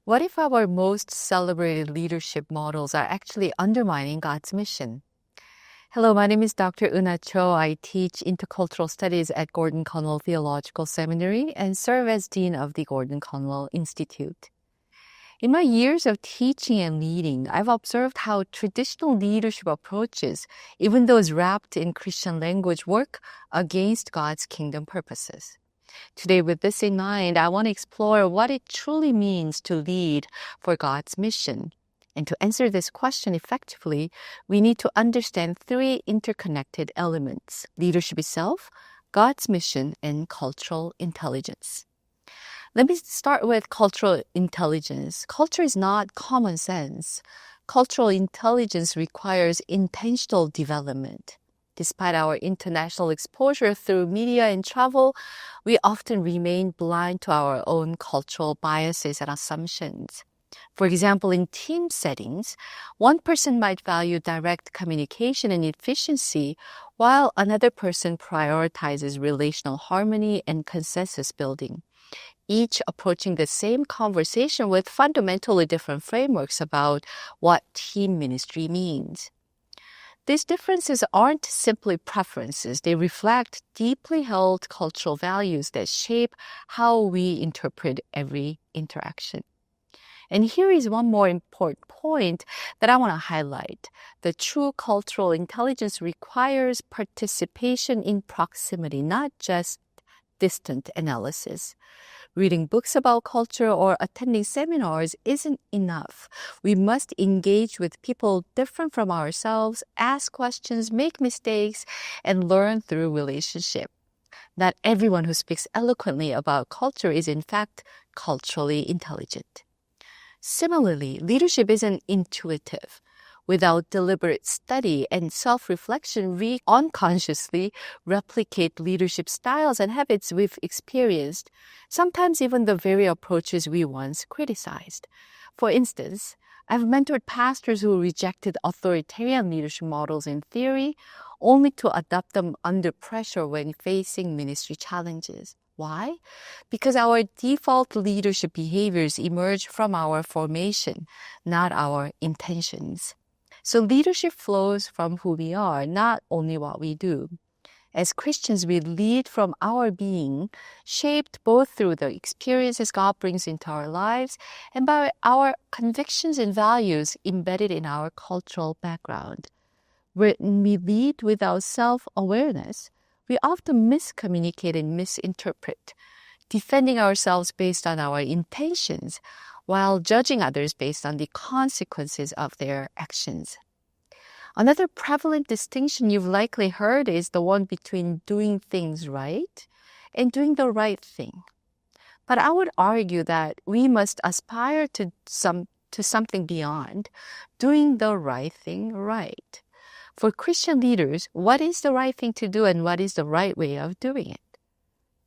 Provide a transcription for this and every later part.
What if our most celebrated leadership models are actually undermining God's mission? Hello, my name is Dr. Eun Ah Cho. I teach intercultural studies at Godenkonwell Theological Seminary and serve as Dean of the Godenkonwell Institute. In my years of teaching and leading, I've observed how traditional leadership approaches, even those wrapped in Christian language, work against God's kingdom purposes. Today, with this in mind, I want to explore what it truly means to lead for God's mission. And to answer this question effectively, we need to understand three interconnected elements: leadership itself, God's mission, and cultural intelligence. Let me start with cultural intelligence. Culture is not common sense. Cultural intelligence requires intentional development. Despite our international exposure through media and travel, we often remain blind to our own cultural biases and assumptions. For example, in team settings, one person might value direct communication and efficiency, while another person prioritizes relational harmony and consensus building, each approaching the same conversation with fundamentally different frameworks about what team ministry means. These differences aren't simply preferences. They reflect deeply held cultural values that shape how we interpret every interaction. And here is one more important point that I want to highlight. The true cultural intelligence requires participation in proximity, not just distant analysis. Reading books about culture or attending seminars isn't enough. We must engage with people different from ourselves, ask questions, make mistakes, and learn through relationship. Not everyone who speaks eloquently about culture is in fact culturally intelligent. Similarly, leadership isn't intuitive. Without deliberate study and self-reflection, we unconsciously replicate leadership styles and habits we've experienced, sometimes even the very approaches we once criticized. For instance, I've mentored pastors who rejected authoritarian leadership models in theory, only to adopt them under pressure when facing ministry challenges. Why? Because our default leadership behaviors emerge from our formation, not our intentions. So leadership flows from who we are, not only what we do. As Christians, we lead from our being, shaped both through the experiences God brings into our lives and by our convictions and values embedded in our cultural background. When we lead without self-awareness, we often miscommunicate and misinterpret, defending ourselves based on our intentions, while judging others based on the consequences of their actions. Another prevalent distinction you've likely heard is the one between doing things right and doing the right thing. But I would argue that we must aspire to something beyond doing the right thing right. For Christian leaders, what is the right thing to do and what is the right way of doing it?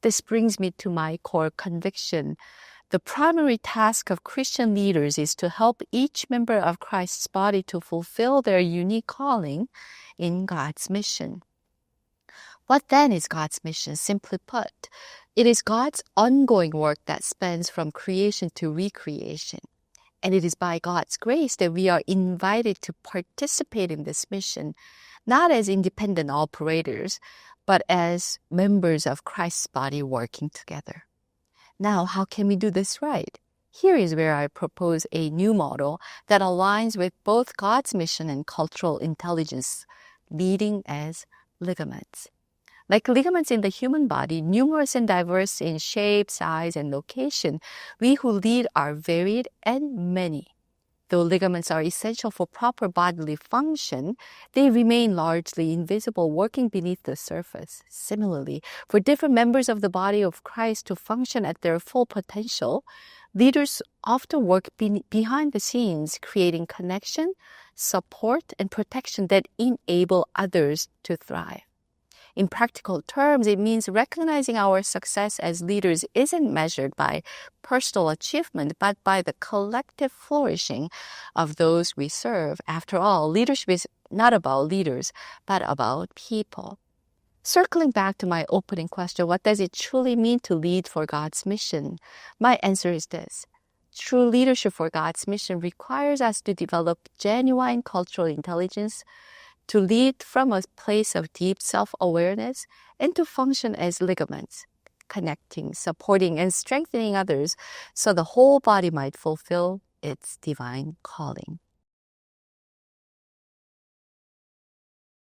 This brings me to my core conviction. The primary task of Christian leaders is to help each member of Christ's body to fulfill their unique calling in God's mission. What then is God's mission? Simply put, it is God's ongoing work that spans from creation to recreation. And it is by God's grace that we are invited to participate in this mission, not as independent operators, but as members of Christ's body working together. Now, how can we do this right? Here is where I propose a new model that aligns with both God's mission and cultural intelligence, leading as ligaments. Like ligaments in the human body, numerous and diverse in shape, size, and location, we who lead are varied and many. Though ligaments are essential for proper bodily function, they remain largely invisible, working beneath the surface. Similarly, for different members of the body of Christ to function at their full potential, leaders often work behind the scenes, creating connection, support, and protection that enable others to thrive. In practical terms, it means recognizing our success as leaders isn't measured by personal achievement, but by the collective flourishing of those we serve. After all, leadership is not about leaders, but about people. Circling back to my opening question, what does it truly mean to lead for God's mission? My answer is this. True leadership for God's mission requires us to develop genuine cultural intelligence, to lead from a place of deep self-awareness, and to function as ligaments, connecting, supporting, and strengthening others so the whole body might fulfill its divine calling.